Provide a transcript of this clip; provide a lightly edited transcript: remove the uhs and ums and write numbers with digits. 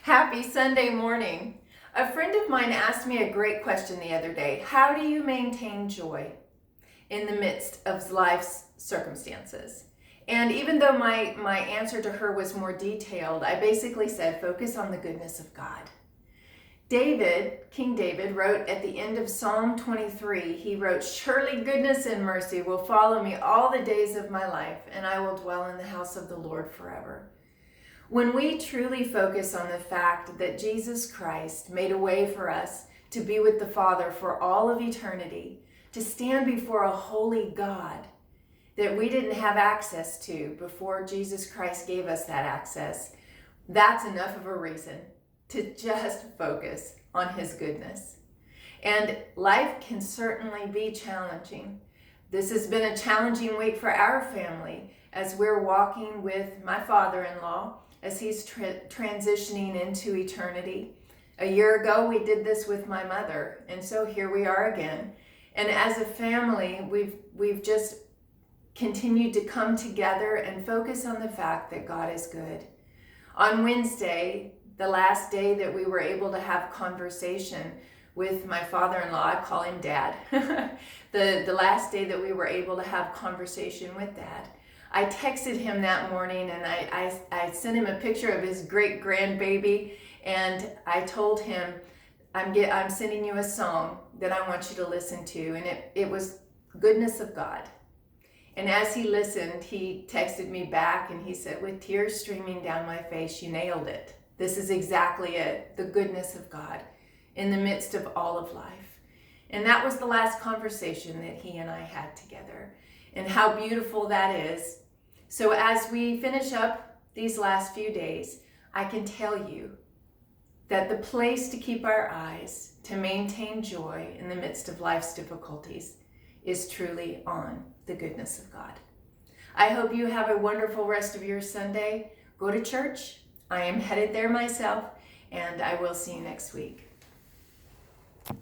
Happy Sunday morning. A friend of mine asked me a great question the other day. How do you maintain joy in the midst of life's circumstances? And even though my answer to her was more detailed, I basically said, focus on the goodness of God. King David, wrote at the end of Psalm 23, he wrote, "Surely goodness and mercy will follow me all the days of my life, and I will dwell in the house of the Lord forever." When we truly focus on the fact that Jesus Christ made a way for us to be with the Father for all of eternity, to stand before a holy God that we didn't have access to before Jesus Christ gave us that access, that's enough of a reason to just focus on his goodness. And life can certainly be challenging. This has been a challenging week for our family as we're walking with my father-in-law as he's transitioning into eternity. A year ago, we did this with my mother, and so here we are again. And as a family, we've just continued to come together and focus on the fact that God is good. On Wednesday, the last day that we were able to have conversation with my father-in-law, I call him Dad, the last day that we were able to have conversation with Dad, I texted him that morning and I sent him a picture of his great grandbaby, and I told him, I'm sending you a song that I want you to listen to, and it was Goodness of God. And as he listened, he texted me back and he said, with tears streaming down my face, you nailed it. This is exactly it, the goodness of God in the midst of all of life. And that was the last conversation that he and I had together. And how beautiful that is. So as we finish up these last few days, I can tell you that the place to keep our eyes, to maintain joy in the midst of life's difficulties, is truly on the goodness of God. I hope you have a wonderful rest of your Sunday. Go to church. I am headed there myself, and I will see you next week.